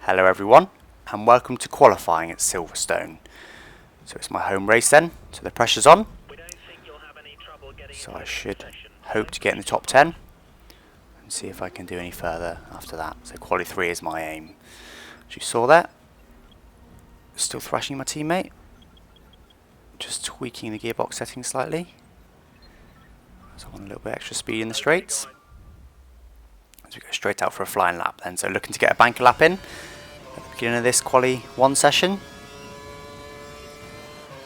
Hello everyone, and welcome to qualifying at Silverstone. So it's my home race then, so the pressure's on. So I should hope to get in the top 10 and see if I can do any further after that. So quali 3 is my aim. As you saw there, still thrashing my teammate, just tweaking the gearbox settings slightly. So I want a little bit extra speed in the straights. As we go straight out for a flying lap then, so looking to get a banker lap in at the beginning of this quali 1 session.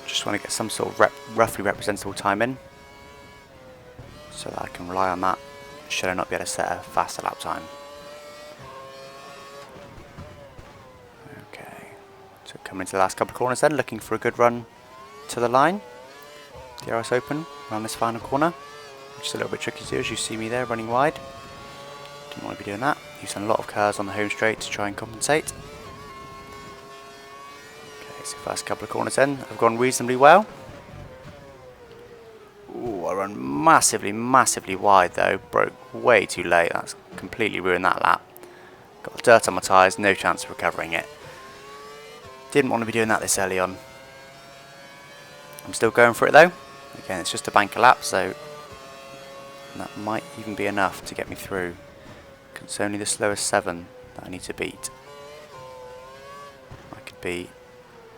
Just want to get some sort of roughly representable time in, so that I can rely on that should I not be able to set a faster lap time. Okay, so coming into the last couple of corners then, looking for a good run to the line. DRS open around this final corner, which is a little bit tricky to do as you see me there running wide. Didn't want to be doing that. Using a lot of curves on the home straight to try and compensate. Okay, so first couple of corners then have gone reasonably well. Ooh, I run massively wide though. Broke way too late. That's completely ruined that lap. Got dirt on my tyres, no chance of recovering it. Didn't want to be doing that this early on. I'm still going for it though. Again, it's just a banker lap, so that might even be enough to get me through. It's only the slowest 7 that I need to beat. I could be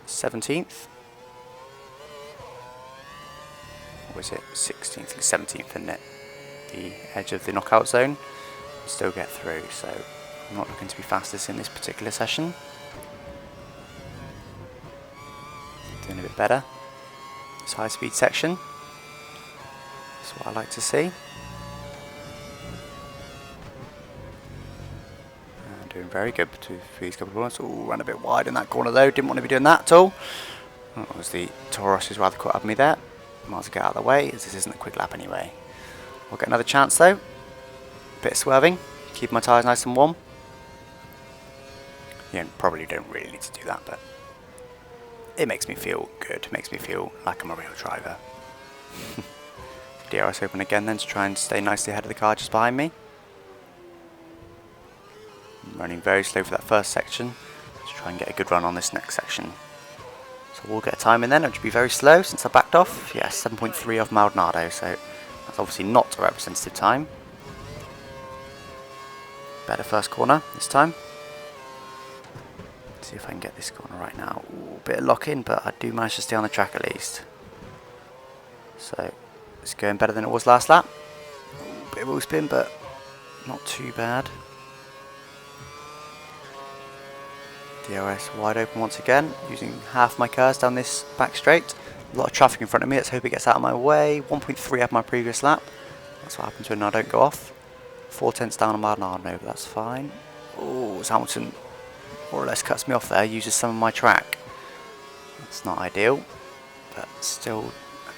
17th. Or is it 16th? It's 17th, isn't it? The edge of the knockout zone. Still get through, so I'm not looking to be fastest in this particular session. Doing a bit better. This high speed section. That's what I like to see. Doing very good through these couple of corners. Ooh, ran a bit wide in that corner though. Didn't want to be doing that at all. That was the Taurus who's rather caught up with me there. Might as well get out of the way, as this isn't a quick lap anyway. I'll get another chance though. Bit of swerving, keep my tyres nice and warm. You probably don't really need to do that, but it makes me feel good. It makes me feel like I'm a real driver. DRS open again then to try and stay nicely ahead of the car just behind me. Running very slow for that first section to try and get a good run on this next section. So we'll get a time in then, which will be very slow since I backed off. Yeah, 7.3 off Maldonado, so that's obviously not a representative time. Better first corner this time. Let's see if I can get this corner right now. Ooh, bit of lock in, but I do manage to stay on the track at least. So it's going better than it was last lap. Ooh, bit of wheel spin, but not too bad. DRS wide open once again, using half my curves down this back straight. A lot of traffic in front of me, let's hope it gets out of my way. 1.3 up my previous lap. That's what happens when I don't go off. 4 tenths down on Maldonado, but that's fine. Oh, Hamilton more or less cuts me off there, uses some of my track. That's not ideal, but still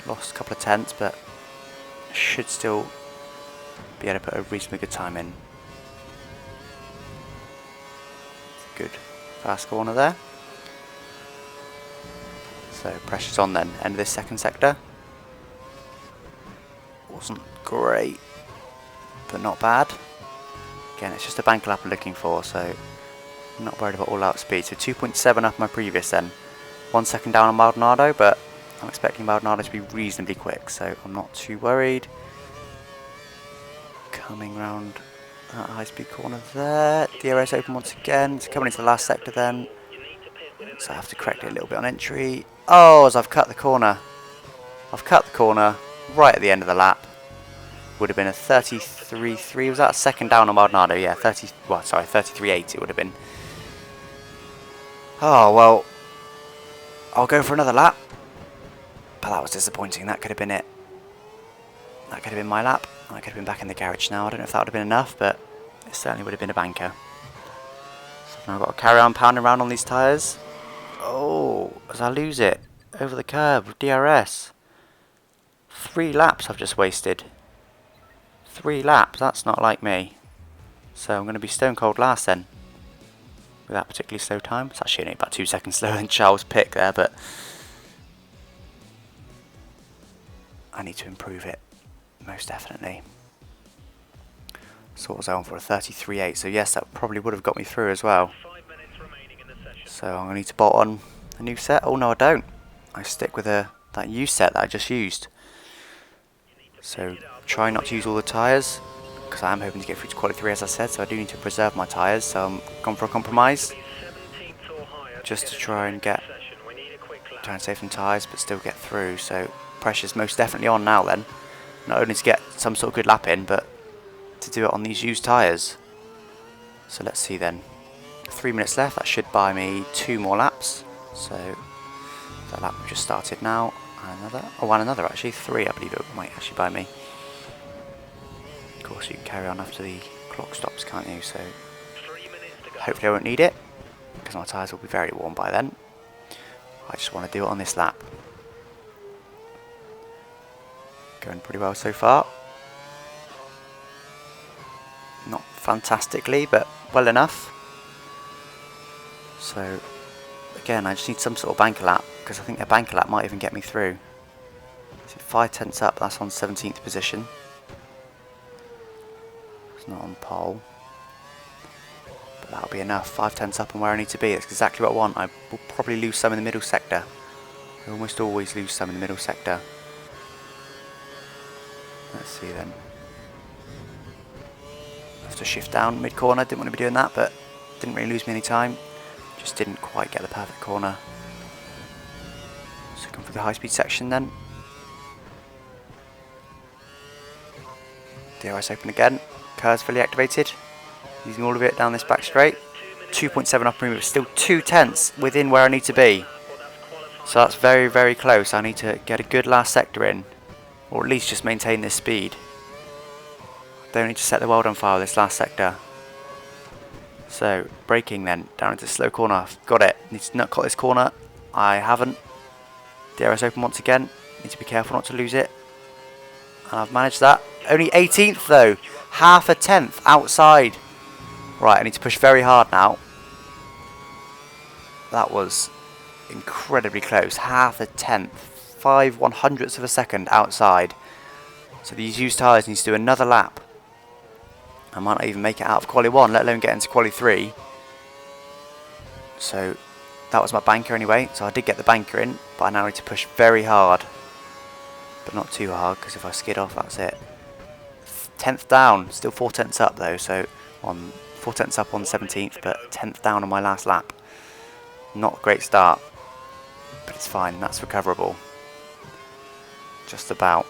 lost a couple of tenths, but should still be able to put a reasonably good time in. Good. Fast corner there. So pressure's on then. End of this second sector. Wasn't great, but not bad. Again, it's just a banker lap I'm looking for, so I'm not worried about all out speed. So 2.7 up my previous then. 1 second down on Maldonado, but I'm expecting Maldonado to be reasonably quick, so I'm not too worried. Coming round that high speed corner there. DRS open once again. It's coming into the last sector then. So I have to correct it a little bit on entry. Oh, as I've cut the corner. I've cut the corner right at the end of the lap. Would have been a 33.3. Was that a second down on Maldonado? Yeah, 33.8 it would have been. Oh, well. I'll go for another lap. But that was disappointing. That could have been it. That could have been my lap. I could have been back in the garage now. I don't know if that would have been enough, but it certainly would have been a banker. So now I've got to carry on pounding around on these tyres. Oh, as I lose it over the curb with DRS. 3 laps I've just wasted. 3 laps, that's not like me. So I'm going to be stone cold last then. With that particularly slow time. It's actually only about 2 seconds slower than Charles' pick there, but I need to improve it. Most definitely. So what was I on for? A 33.8, so yes, that probably would have got me through as well. 5 minutes remaining. So I'm going to need to bolt on a new set. Oh no, I don't. I stick with that used set that I just used. So try not to use all the tyres, because I am hoping to get through to quality 3 as I said, so I do need to preserve my tyres, so I'm gone for a compromise. Just to try and save some tyres but still get through, so pressure's most definitely on now then. Not only to get some sort of good lap in, but to do it on these used tyres. So let's see then. 3 minutes left, that should buy me 2 more laps. So that lap just started now. And another actually, 3 I believe it might actually buy me. Of course you can carry on after the clock stops, can't you? So hopefully I won't need it, because my tyres will be very warm by then. I just want to do it on this lap. Going pretty well so far. Not fantastically, but well enough. So again, I just need some sort of banker lap, because I think a banker lap might even get me through. So 5 tenths up, that's on 17th position. It's not on pole. But that'll be enough. 5 tenths up on where I need to be. That's exactly what I want. I will probably lose some in the middle sector. I almost always lose some in the middle sector. Let's see then. Have to shift down mid-corner. Didn't want to be doing that, but didn't really lose me any time. Just didn't quite get the perfect corner. So come for the high-speed section then. DRS open again. Curves fully activated. Using all of it down this back straight. 2.7 upper movement, still 2 tenths within where I need to be. So that's very, very close. I need to get a good last sector in, or at least just maintain this speed. Don't need to set the world on fire with this last sector. So braking then down into the slow corner. Got it. Need to not cut this corner. I haven't. DRS open once again. Need to be careful not to lose it. And I've managed that. Only 18th though. Half a tenth outside. Right, I need to push very hard now. That was incredibly close. Half a tenth. 5/100ths of a second outside. So these used tyres need to do another lap. I might not even make it out of quali 1, let alone get into quali 3. So that was my banker anyway. So I did get the banker in, but I now need to push very hard. But not too hard, because if I skid off, that's it. 10th down, still 4 tenths up though, so on 4 tenths up on 17th, but 10th down on my last lap. Not a great start, but it's fine, that's recoverable. Just about.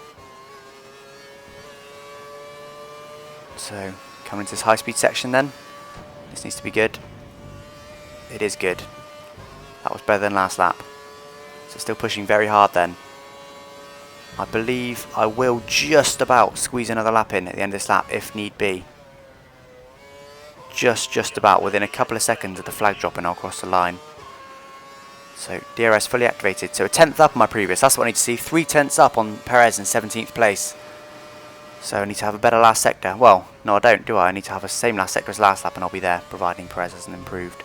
So coming into this high speed section then. This needs to be good. It is good. That was better than last lap. So still pushing very hard then. I believe I will just about squeeze another lap in at the end of this lap if need be. Just about, within a couple of seconds of the flag dropping, I'll cross the line. So DRS fully activated. So a 10th up on my previous, that's what I need to see. 3 tenths up on Perez in 17th place. So I need to have a better last sector. Well, no I don't, do I? I need to have the same last sector as last lap and I'll be there, providing Perez hasn't improved.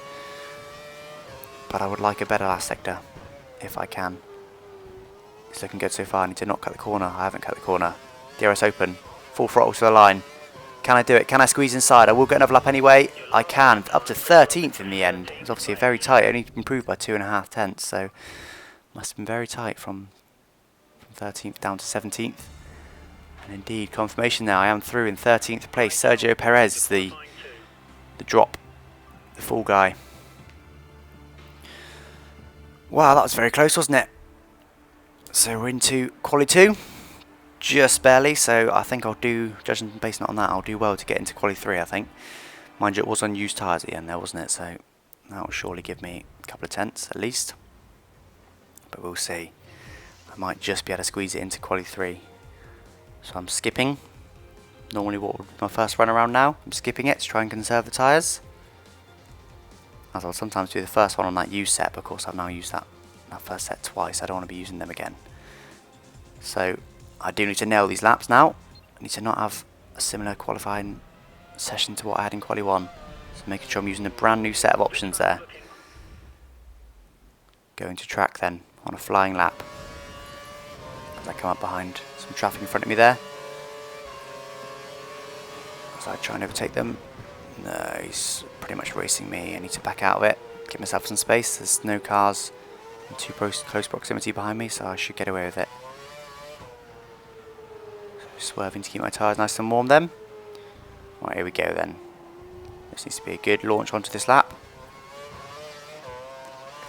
But I would like a better last sector, if I can. It's looking good so far. I need to not cut the corner. I haven't cut the corner. DRS open. Full throttle to the line. Can I do it? Can I squeeze inside? I will get another lap anyway. I can. Up to 13th in the end. It's obviously very tight. I only improved by 2.5 tenths. So must have been very tight from 13th down to 17th. And indeed, confirmation now. I am through in 13th place. Sergio Perez is the drop. The fall guy. Wow, that was very close, wasn't it? So we're into quali 2, just barely, so I think I'll do, judging based on that, I'll do well to get into quali 3 I think. Mind you, it was on used tyres at the end there, wasn't it, so that will surely give me a couple of tenths at least. But we'll see. I might just be able to squeeze it into quali 3. So I'm skipping, normally what would be my first run around now, I'm skipping it to try and conserve the tyres. As I'll sometimes do the first one on that used set, but of course I've now used that first set twice. I don't want to be using them again. So I do need to nail these laps now. I need to not have a similar qualifying session to what I had in quali 1. So making sure I'm using a brand new set of options there. Going to track then on a flying lap. As I come up behind some traffic in front of me there. As I try and overtake them. No, he's pretty much racing me. I need to back out of it. Give myself some space. There's no cars in too close proximity behind me, so I should get away with it. So swerving to keep my tyres nice and warm then. Right, here we go then. This needs to be a good launch onto this lap.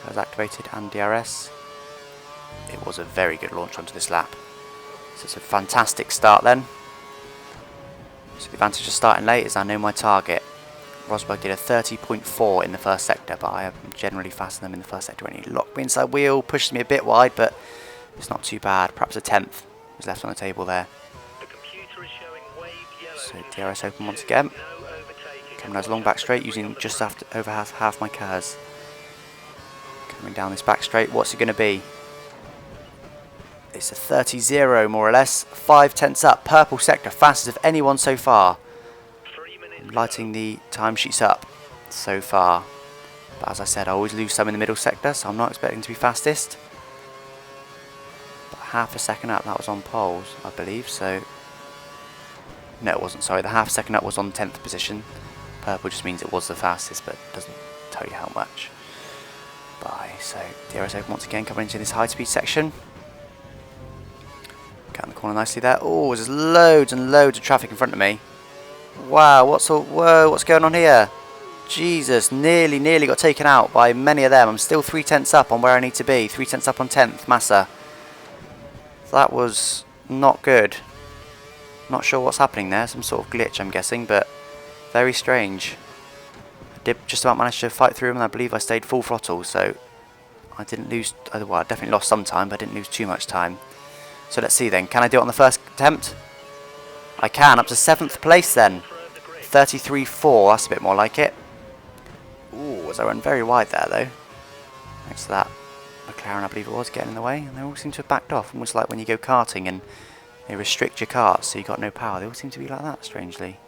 Cars activated and DRS. It was a very good launch onto this lap. So it's a fantastic start then. So the advantage of starting late is I know my target. Rosberg did a 30.4 in the first sector, but I am generally faster than him in the first sector. And he locked me inside wheel, pushes me a bit wide, but it's not too bad. Perhaps a 10th was left on the table there. So DRS open once again. Coming as long back straight using just over half my cars. Coming down this back straight, what's it going to be? It's a 30-0 more or less. 5 tenths up, purple sector, fastest of anyone so far. I'm lighting the timesheets up so far. But as I said, I always lose some in the middle sector, so I'm not expecting to be fastest. But half a second up, that was on poles, I believe, so... No, it wasn't, sorry. The half second up was on 10th position. Purple just means it was the fastest, but doesn't tell you how much. Bye. So, DRS open once again, coming into this high-speed section. Got in the corner nicely there. Oh, there's loads and loads of traffic in front of me. Wow, what's going on here? Jesus, nearly got taken out by many of them. I'm still 3 tenths up on where I need to be. 3 tenths up on 10th, Massa. That was not good. Not sure what's happening there. Some sort of glitch, I'm guessing, but very strange. I did just about manage to fight through him, and I believe I stayed full throttle, so I didn't lose... Well, I definitely lost some time, but I didn't lose too much time. So let's see then. Can I do it on the first attempt? I can. Up to 7th place then. 33.4. That's a bit more like it. Ooh, as I run very wide there, though. Next to that McLaren, I believe it was, getting in the way. And they all seem to have backed off. Almost like when you go karting and they restrict your cars so you got no power. They all seem to be like that, strangely.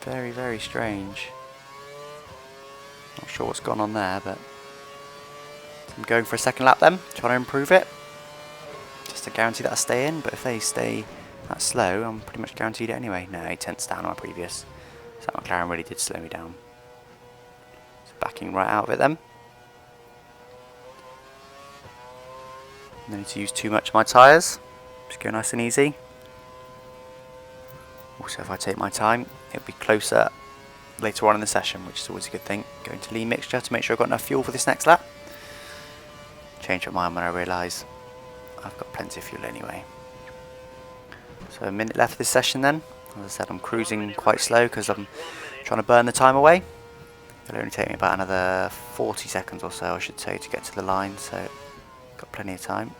Very, very strange. Not sure what's gone on there, but I'm going for a second lap then, trying to improve it. Just to guarantee that I stay in, but if they stay that slow, I'm pretty much guaranteed it anyway. No, 8 tenths down on my previous. So that McLaren really did slow me down. So backing right out of it then. No need to use too much of my tyres. Just go nice and easy. Also, if I take my time, it'll be closer later on in the session, which is always a good thing. Going to lean mixture to make sure I've got enough fuel for this next lap. Change my mind when I realise I've got plenty of fuel anyway. So a minute left of this session then. As I said, I'm cruising quite slow because I'm trying to burn the time away. It'll only take me about another 40 seconds or so, I should say, to get to the line, so got plenty of time.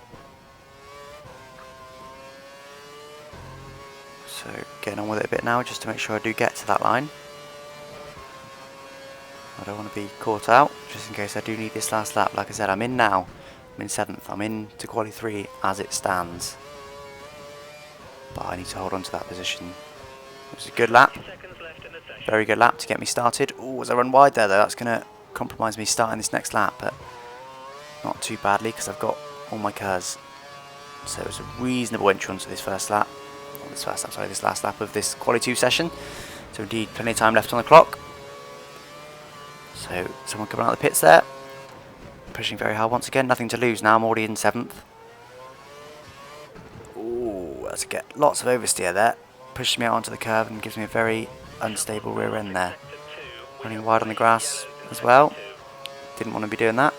So getting on with it a bit now, just to make sure I do get to that line. I don't want to be caught out, just in case I do need this last lap. Like I said, I'm in now. I'm in 7th. I'm in to quali 3 as it stands. But I need to hold on to that position. It was a good lap. Very good lap to get me started. Oh, as I run wide there though, that's going to compromise me starting this next lap. But not too badly because I've got all my cars. So it was a reasonable entry onto this first lap. Not this first lap, sorry, this last lap of this quali 2 session. So indeed, plenty of time left on the clock. So someone coming out of the pits there. Pushing very hard once again. Nothing to lose now. I'm already in 7th. Ooh, that's a get lots of oversteer there. Pushes me out onto the curve and gives me a very unstable rear end there. Running wide on the grass as well. Didn't want to be doing that,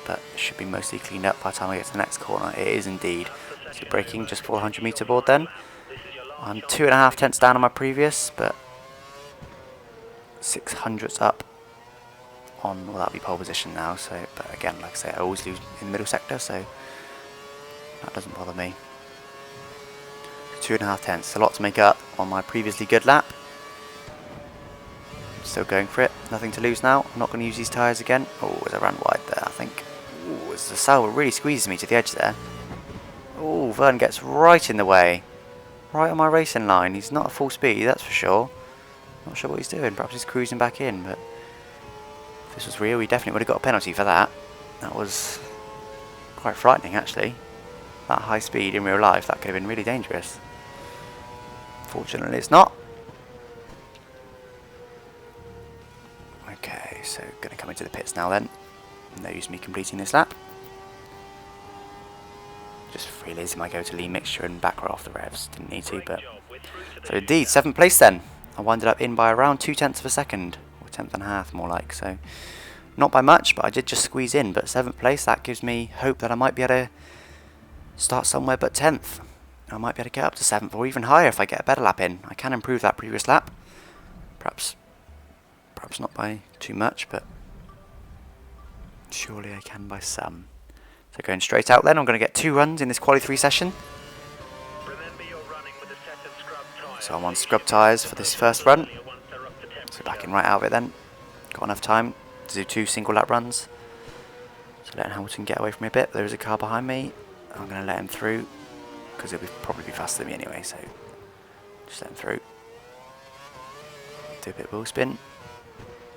but it should be mostly cleaned up by the time I get to the next corner. It is indeed. So braking just for the 100 metre board then. I'm 2.5 tenths down on my previous, but 600ths up on, well, that'll be pole position now. So, but again, like I say, I always lose in the middle sector, so that doesn't bother me. 2.5 tenths, a lot to make up on my previously good lap. Still going for it, nothing to lose now. I'm not going to use these tyres again. Oh, as I ran wide there, I think. Oh, as the Sauber really squeezes me to the edge there. Oh, Vern gets right in the way. Right on my racing line. He's not at full speed, that's for sure. Not sure what he's doing, perhaps he's cruising back in, but if this was real, he definitely would have got a penalty for that. That was quite frightening, actually. That high speed in real life, that could have been really dangerous. Fortunately, it's not. Okay. so going to come into the pits now then. No use me completing this lap. Just realising my go to lean mixture and back right off the revs. Didn't need to, but... So indeed, 7th place then. I winded up in by around 2/10 of a second. Or 10th and a half, more like, so... Not by much, but I did just squeeze in. But 7th place, that gives me hope that I might be able to start somewhere but 10th. I might be able to get up to 7th or even higher if I get a better lap in. I can improve that previous lap. Perhaps not by too much, but surely I can by some. So going straight out then, I'm going to get 2 runs in this quali 3 session. So I'm on scrub tyres for this first run. So backing right out of it then. Got enough time to do 2 single lap runs. So letting Hamilton get away from me a bit. There is a car behind me. I'm going to let him through because he'll probably be faster than me anyway. So just let him through. Do a bit of wheel spin.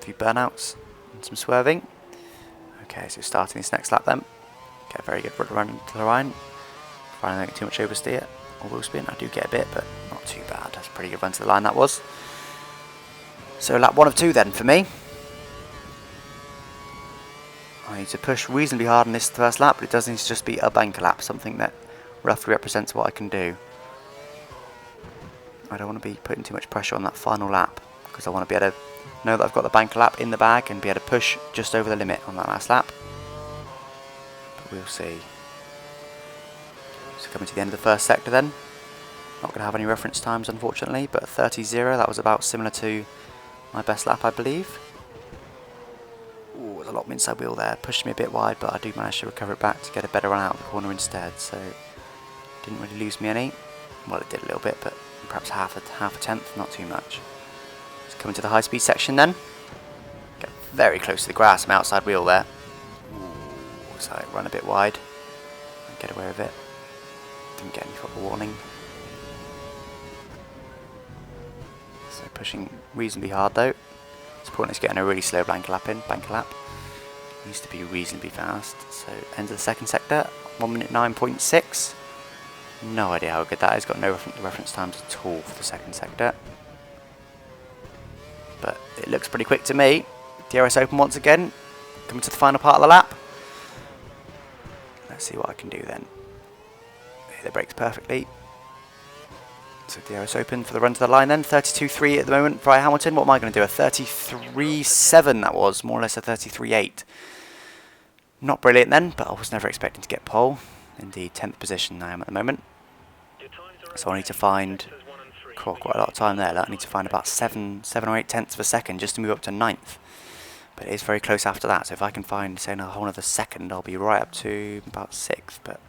A few burnouts and some swerving. Okay, so starting this next lap then. Get a very good run to the line. Trying not to get too much oversteer or wheel spin. I do get a bit, but not too bad. That's a pretty good run to the line that was. So lap 1 of 2 then for me. I need to push reasonably hard on this first lap, but it does need to just be a banker lap, something that roughly represents what I can do. I don't want to be putting too much pressure on that final lap, because I want to be able to know that I've got the banker lap in the bag and be able to push just over the limit on that last lap. But we'll see. So coming to the end of the first sector then. Not going to have any reference times unfortunately, but 30.0, that was about similar to my best lap I believe. Ooh, there's a lot of inside wheel there, pushed me a bit wide, but I do manage to recover it back to get a better run out of the corner instead, so didn't really lose me any. Well, it did a little bit, but perhaps half a tenth, not too much. Just coming to the high speed section then. Get very close to the grass, my outside wheel there. Ooh, so I run a bit wide and get away with it. Didn't get any proper warning. So pushing reasonably hard though. It's important is getting a really slow banker lap in. Banker lap needs to be reasonably fast. So end of the second sector, 1 minute 9.6. No idea how good that is. Got no reference times at all for the second sector. But it looks pretty quick to me. DRS open once again. Coming to the final part of the lap. Let's see what I can do then. Hit the brakes perfectly. So DRS open for the run to the line then. 32.3 at the moment for Hamilton. What am I going to do? A 33.7 that was. More or less a 33.8. Not brilliant then, but I was never expecting to get pole. Indeed, 10th position I am at the moment. So I need to find quite a lot of time there. I need to find about 7 or 8 tenths of a second just to move up to 9th. But it is very close after that. So if I can find, say, a whole other second, I'll be right up to about 6th. But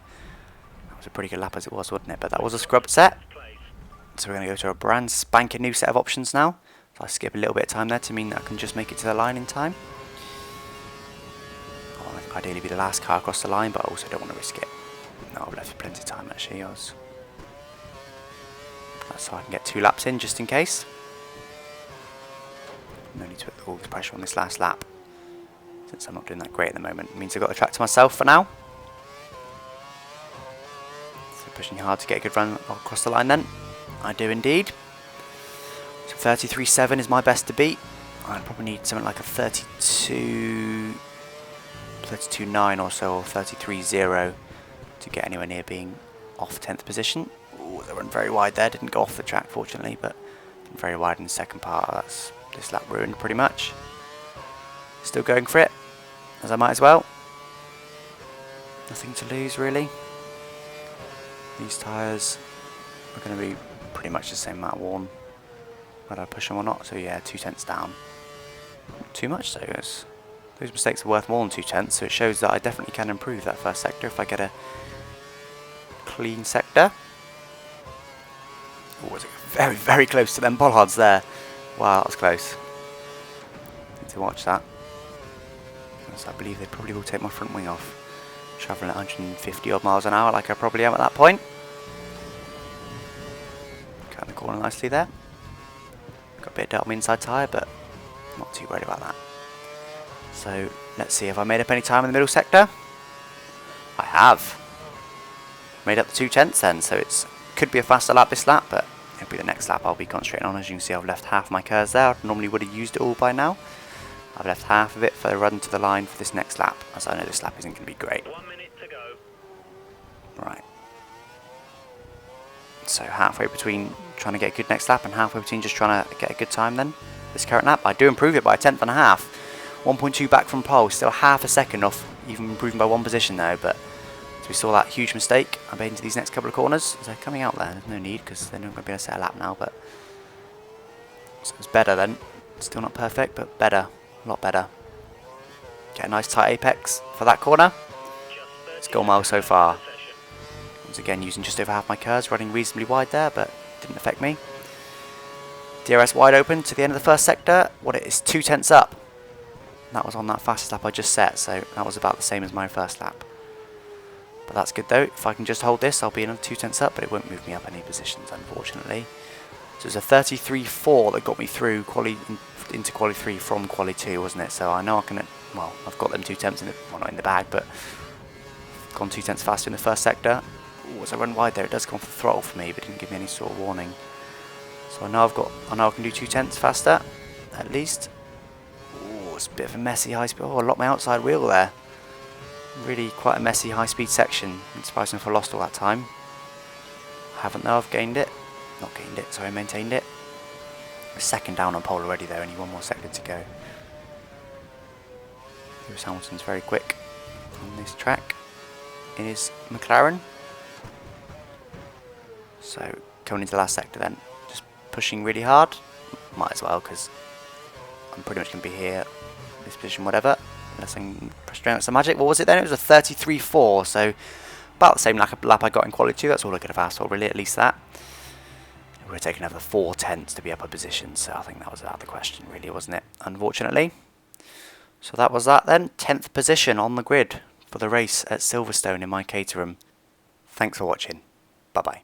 that was a pretty good lap as it was, wasn't it? But that was a scrubbed set. So we're going to go to a brand spanking new set of options now. So I skip a little bit of time there to mean that I can just make it to the line in time. I want to ideally be the last car across the line, but I also don't want to risk it. No, I've left plenty of time actually. That's so I can get 2 laps in just in case. No need to put all the pressure on this last lap, since I'm not doing that great at the moment. It means I've got the track to myself for now. So pushing hard to get a good run across the line then. I do indeed. So 33.7 is my best to beat. I probably need something like a 32.9 or so, or 33.0 to get anywhere near being off 10th position. Ooh, they run very wide there. Didn't go off the track fortunately, but very wide in the second part. That's this lap ruined pretty much. Still going for it, as I might as well. Nothing to lose really. These tyres are going to be pretty much the same amount worn, whether I push them or not. So yeah, 2 tenths down. Not too much though. Those mistakes are worth more than 2 tenths, so it shows that I definitely can improve that first sector if I get a clean sector. Oh, was it very, very close to them bollards there. Wow, that was close. Need to watch that. So I believe they probably will take my front wing off. Travelling at 150 odd miles an hour like I probably am at that point. Cut in the corner nicely there. Got a bit of dirt on my inside tyre, but not too worried about that. So let's see, have I made up any time in the middle sector? I have. Made up the 2 tenths then, so it could be a faster lap this lap, but it'll be the next lap I'll be concentrating on. As you can see, I've left half my curves there. I normally would have used it all by now. I've left half of it for the run to the line for this next lap, as I know this lap isn't going to be great. 1 minute to go. Right. So halfway between trying to get a good next lap and halfway between just trying to get a good time then. This current lap, I do improve it by a tenth and a half. 1.2 back from pole, still half a second off, even improving by one position though, but so we saw that huge mistake I made into these next couple of corners. As they're coming out there, there's no need because they're not going to be able to set a lap now, but so it's better then. Still not perfect, but better, a lot better. Get a nice tight apex for that corner. It's gone well so far. Once again, using just over half my curves, running reasonably wide there, but didn't affect me. DRS wide open to the end of the first sector. What it is, 2 tenths up. That was on that fastest lap I just set, so that was about the same as my first lap. But that's good though. If I can just hold this, I'll be another 2 tenths up, but it won't move me up any positions, unfortunately. So it was a 33.4 that got me through into quali 3 from quali 2, wasn't it? So I know I can, well, I've got them 2 tenths in the, well, not in the bag, but gone 2 tenths faster in the first sector. Ooh, as I run wide there, it does come off the throttle for me, but didn't give me any sort of warning. So I know I can do 2 tenths faster, at least. Ooh, it's a bit of a messy high speed. Oh, I locked my outside wheel there. Really quite a messy high speed section. I'm surprised if I lost all that time. I haven't though, I've gained it. Not gained it, sorry, maintained it. We're second down on pole already though, only 1 more sector to go. Lewis Hamilton's very quick on this track. It is McLaren. So coming into the last sector then, just pushing really hard. Might as well, because I'm pretty much going to be here, this position, whatever. Unless I can press down some magic. What was it then? It was a 33.4, so about the same lap I got in quali 2. That's all I could have asked for, really, at least that. It would have taken another 4 tenths to be up a position, so I think that was out of the question, really, wasn't it? Unfortunately. So that was that then. 10th position on the grid for the race at Silverstone in my Caterham. Thanks for watching. Bye-bye.